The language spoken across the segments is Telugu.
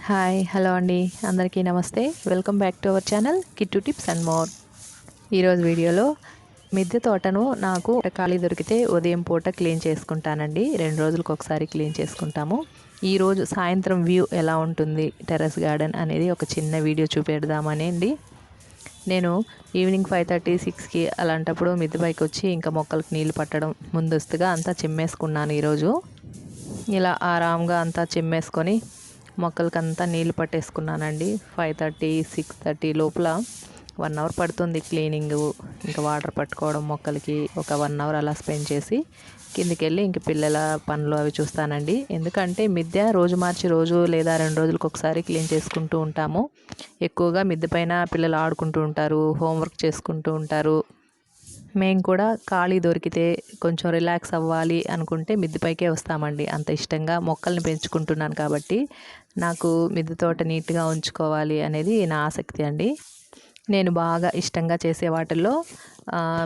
హాయ్ హలో అండి, అందరికీ నమస్తే. Welcome back to our channel Kittu tips and more. ఈరోజు వీడియోలో మిద్దె తోటను నాకు ఖాళీ దొరికితే ఉదయం పూట క్లీన్ చేసుకుంటానండి. 2 రోజులకు ఒకసారి క్లీన్ చేసుకుంటాము. ఈరోజు సాయంత్రం వ్యూ ఎలా ఉంటుంది టెర్రస్ గార్డెన్ అనేది ఒక చిన్న వీడియో చూపెడదామని అండి. నేను ఈవినింగ్ 5:30, 6కి అలాంటప్పుడు మిద్దె పైకి వచ్చి ఇంకా మొక్కలకు నీళ్లు పట్టడం ముందస్తుగా అంతా చిమ్మేసుకున్నాను. ఈరోజు ఇలా ఆరాంగా అంతా చిమ్మేసుకొని మొక్కలకంతా నీళ్ళు పట్టేసుకున్నానండి. 5:30, 6:30 లోపల 1 అవర్ పడుతుంది క్లీనింగు. ఇంకా వాటర్ పట్టుకోవడం మొక్కలకి ఒక 1 అవర్ అలా స్పెండ్ చేసి కిందికెళ్ళి ఇంక పిల్లల పనులు అవి చూస్తానండి. ఎందుకంటే మిద్దె రోజు మార్చి రోజు లేదా 2 రోజులకు ఒకసారి క్లీన్ చేసుకుంటూ ఉంటాము. ఎక్కువగా మిద్దె పైన పిల్లలు ఆడుకుంటూ ఉంటారు, హోంవర్క్ చేసుకుంటూ ఉంటారు. మేము కూడా ఖాళీ దొరికితే కొంచెం రిలాక్స్ అవ్వాలి అనుకుంటే మిద్దె పైకే వస్తామండి. అంత ఇష్టంగా మొక్కల్ని పెంచుకుంటున్నాను కాబట్టి నాకు మిద్దె తోట నీట్గా ఉంచుకోవాలి అనేది నా ఆసక్తి అండి. నేను బాగా ఇష్టంగా చేసే వాటిల్లో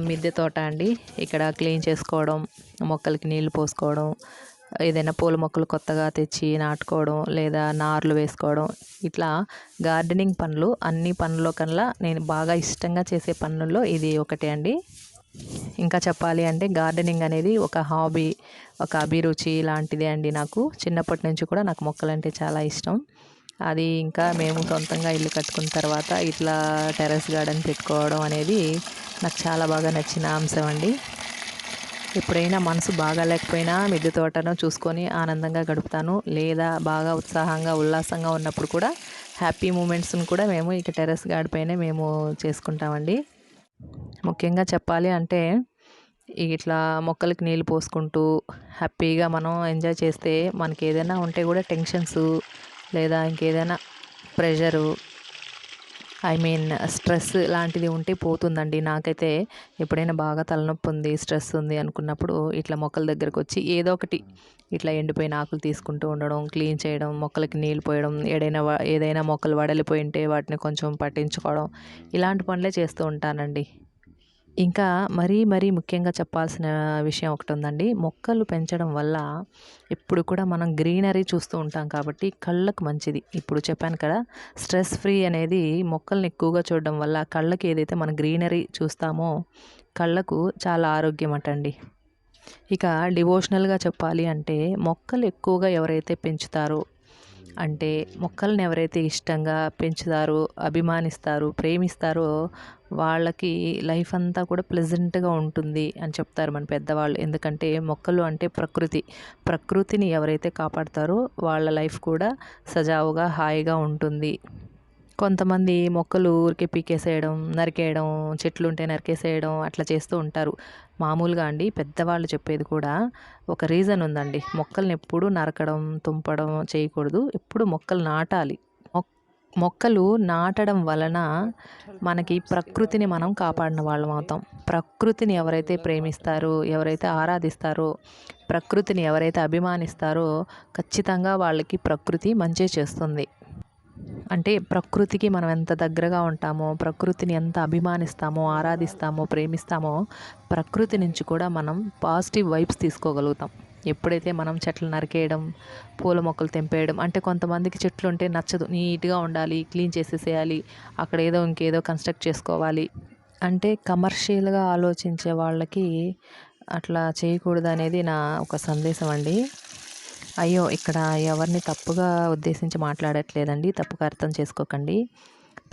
మిద్దె తోట అండి. ఇక్కడ క్లీన్ చేసుకోవడం, మొక్కలకి నీళ్లు పోసుకోవడం, ఏదైనా పూల మొక్కలు కొత్తగా తెచ్చి నాటుకోవడం లేదా నార్లు వేసుకోవడం, ఇట్లా గార్డెనింగ్ పనులు అన్ని పనుల్లో కల్లా నేను బాగా ఇష్టంగా చేసే పనుల్లో ఇది ఒకటే అండి. ఇంకా చెప్పాలి అంటే గార్డెనింగ్ అనేది ఒక హాబీ, ఒక అభిరుచి లాంటిదే అండి నాకు. చిన్నప్పటి నుంచి కూడా నాకు మొక్కలంటే చాలా ఇష్టం. అది ఇంకా మేము సొంతంగా ఇల్లు కట్టుకున్న తర్వాత ఇట్లా టెర్రస్ గార్డెన్ పెట్టుకోవడం అనేది నాకు చాలా బాగా నచ్చిన అంశం అండి. ఎప్పుడైనా మనసు బాగా లేకపోయినా మిద్దె తోటను చూసుకొని ఆనందంగా గడుపుతాను. లేదా బాగా ఉత్సాహంగా ఉల్లాసంగా ఉన్నప్పుడు కూడా హ్యాపీ మూమెంట్స్ని కూడా మేము ఇక టెర్రస్ గార్డెన్ పైనే మేము చేసుకుంటామండి. ముఖ్యంగా చెప్పాలి అంటే ఇట్లా మొక్కలకి నీళ్ళు పోసుకుంటూ హ్యాపీగా మనం ఎంజాయ్ చేస్తే మనకి ఏదైనా ఉంటే కూడా టెన్షన్స్ లేదా ఇంకేదైనా ప్రెషరు, స్ట్రెస్ లాంటిది ఉంటే పోతుందండి. నాకైతే ఎప్పుడైనా బాగా తలనొప్పి ఉంది, స్ట్రెస్ ఉంది అనుకున్నప్పుడు ఇట్లా మొక్కల దగ్గరకు వచ్చి ఏదో ఒకటి ఇట్లా ఎండిపోయిన ఆకులు తీసుకుంటూ ఉండడం, క్లీన్ చేయడం, మొక్కలకి నీళ్ళు పోయడం, ఏదైనా మొక్కలు వడలిపోయి ఉంటే వాటిని కొంచెం పట్టించుకోవడం, ఇలాంటి పనులే చేస్తూ ఉంటానండి. ఇంకా మరీ ముఖ్యంగా చెప్పాల్సిన విషయం ఒకటి ఉందండి. మొక్కలు పెంచడం వల్ల ఎప్పుడు కూడా మనం గ్రీనరీ చూస్తూ ఉంటాం కాబట్టి కళ్ళకు మంచిది. ఇప్పుడు చెప్పాను కదా, స్ట్రెస్ ఫ్రీ అనేది మొక్కల్ని ఎక్కువగా చూడడం వల్ల కళ్ళకి ఏదైతే మనం గ్రీనరీ చూస్తామో కళ్ళకు చాలా ఆరోగ్యం అటండి. ఇక డివోషనల్గా చెప్పాలి అంటే మొక్కలు ఎక్కువగా ఎవరైతే పెంచుతారో, అంటే మొక్కల్ని ఎవరైతే ఇష్టంగా పెంచుతారో, అభిమానిస్తారో, ప్రేమిస్తారో వాళ్ళకి లైఫ్ అంతా కూడా ప్లెజెంట్గా ఉంటుంది అని చెప్తారు మన పెద్దవాళ్ళు. ఎందుకంటే మొక్కలు అంటే ప్రకృతిని ఎవరైతే కాపాడతారో వాళ్ళ లైఫ్ కూడా సజావుగా హాయిగా ఉంటుంది. కొంతమంది మొక్కలు ఊరికే పీకేసేయడం, నరికేయడం, చెట్లు ఉంటే నరికేసేయడం అట్లా చేస్తూ ఉంటారు. మామూలుగా అండి పెద్దవాళ్ళు చెప్పేది కూడా ఒక రీజన్ ఉందండి. మొక్కల్ని ఎప్పుడూ నరకడం, తుంపడం చేయకూడదు. ఎప్పుడు మొక్కలు నాటాలి. మొక్కలు నాటడం వలన మనకి ప్రకృతిని మనం కాపాడిన వాళ్ళం అవుతాం. ప్రకృతిని ఎవరైతే ప్రేమిస్తారో, ఎవరైతే ఆరాధిస్తారో, ప్రకృతిని ఎవరైతే అభిమానిస్తారో ఖచ్చితంగా వాళ్ళకి ప్రకృతి మంచే చేస్తుంది. అంటే ప్రకృతికి మనం ఎంత దగ్గరగా ఉంటామో, ప్రకృతిని ఎంత అభిమానిస్తామో, ఆరాధిస్తామో, ప్రేమిస్తామో ప్రకృతి నుంచి కూడా మనం పాజిటివ్ వైబ్స్ తీసుకోగలుగుతాం. ఎప్పుడైతే మనం చెట్లు నరికేయడం, పూల మొక్కలు తెంపేయడం, అంటే కొంతమందికి చెట్లు ఉంటే నచ్చదు. నీట్గా ఉండాలి, క్లీన్ చేసేసేయాలి, అక్కడ ఏదో ఇంకేదో కన్స్ట్రక్ట్ చేసుకోవాలి అంటే కమర్షియల్గా ఆలోచించే వాళ్ళకి అట్లా చేయకూడదు అనేది నా ఒక సందేశం అండి. అయ్యో, ఇక్కడ ఎవరిని తప్పుగా ఉద్దేశించి మాట్లాడట్లేదండి, తప్పుగా అర్థం చేసుకోకండి.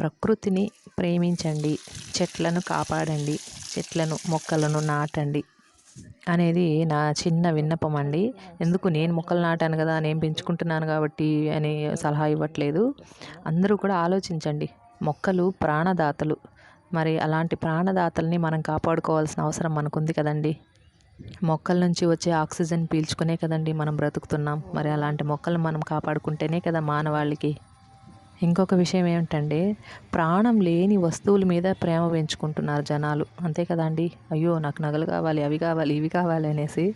ప్రకృతిని ప్రేమించండి, చెట్లను కాపాడండి, చెట్లను మొక్కలను నాటండి అనేది నా చిన్న విన్నపం అండి. ఎందుకు నేను మొక్కలు నాటాను కదా, నేను పెంచుకుంటున్నాను కాబట్టి అని సలహా ఇవ్వట్లేదు. అందరూ కూడా ఆలోచించండి. మొక్కలు ప్రాణదాతలు. మరి అలాంటి ప్రాణదాతల్ని మనం కాపాడుకోవాల్సిన అవసరం మనకుంది కదండి. మొక్కల నుంచి వచ్చే ఆక్సిజన్ పీల్చుకునే కదండి మనం బ్రతుకుతున్నాం. మరి అలాంటి మొక్కలను మనం కాపాడుకుంటేనే కదా మానవాళికి. ఇంకొక విషయం ఏమిటంటే, ప్రాణం లేని వస్తువుల మీద ప్రేమ పెంచుకుంటున్నారు జనాలు, అంతే కదండి. అయ్యో, నాకు నగలు కావాలి, అవి కావాలి, ఇవి కావాలి అనేసి.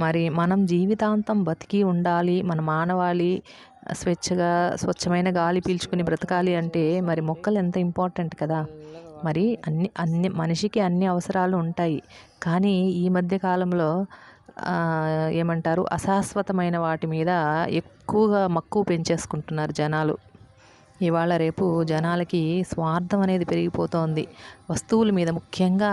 మరి మనం జీవితాంతం బతికి ఉండాలి, మన మానవాళి స్వచ్ఛమైన గాలి పీల్చుకుని బ్రతకాలి అంటే మరి మొక్కలు ఎంత ఇంపార్టెంట్ కదా. మరి అన్ని మనిషికి అన్ని అవసరాలు ఉంటాయి. కానీ ఈ మధ్య కాలంలో ఏమంటారు, అశాశ్వతమైన వాటి మీద ఎక్కువగా మక్కువ పెంచేసుకుంటున్నారు జనాలు. ఇవాళ రేపు జనాలకి స్వార్థం అనేది పెరిగిపోతోంది. వస్తువుల మీద ముఖ్యంగా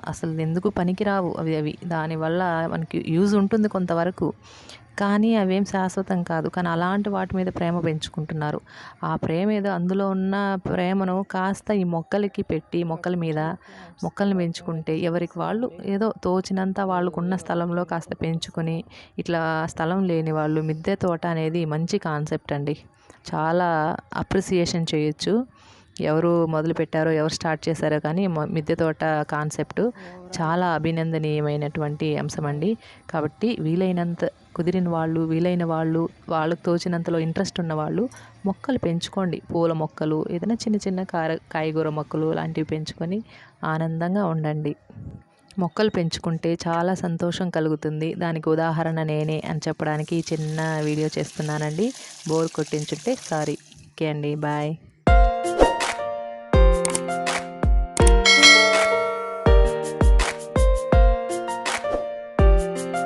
అసలు ఎందుకు పనికిరావు అవి. దానివల్ల మనకి యూజ్ ఉంటుంది కొంతవరకు. కానీ అవేం శాశ్వతం కాదు. కానీ అలాంటి వాటి మీద ప్రేమ పెంచుకుంటున్నారు. ఆ ప్రేమ ఏదో అందులో ఉన్న ప్రేమను కాస్త ఈ మొక్కలకి పెట్టి మొక్కల మీద మొక్కల్ని పెంచుకుంటే ఎవరికి వాళ్ళు ఏదో తోచినంత వాళ్ళకున్న స్థలంలో కాస్త పెంచుకొని, ఇట్లా స్థలం లేని వాళ్ళు మిద్దె తోట అనేది మంచి కాన్సెప్ట్ అండి. చాలా అప్రిసియేషన్ చేయొచ్చు. ఎవరు మొదలుపెట్టారో, ఎవరు స్టార్ట్ చేశారో కానీ మిద్దె తోట కాన్సెప్ట్ చాలా అభినందనీయమైనటువంటి అంశం అండి. కాబట్టి వీలైనంత కుదిరిన వాళ్ళు, వీలైన వాళ్ళు, వాళ్ళకు తోచినంతలో ఇంట్రెస్ట్ ఉన్నవాళ్ళు మొక్కలు పెంచుకోండి. పూల మొక్కలు, ఏదైనా చిన్న చిన్న కాయగూర మొక్కలు లాంటివి పెంచుకొని ఆనందంగా ఉండండి. మొక్కలు పెంచుకుంటే చాలా సంతోషం కలుగుతుంది. దానికి ఉదాహరణ నేనే అని చెప్పడానికి చిన్న వీడియో చేస్తున్నానండి. బోర్ కొట్టించుంటే సారీ. ఓకే అండి, బాయ్.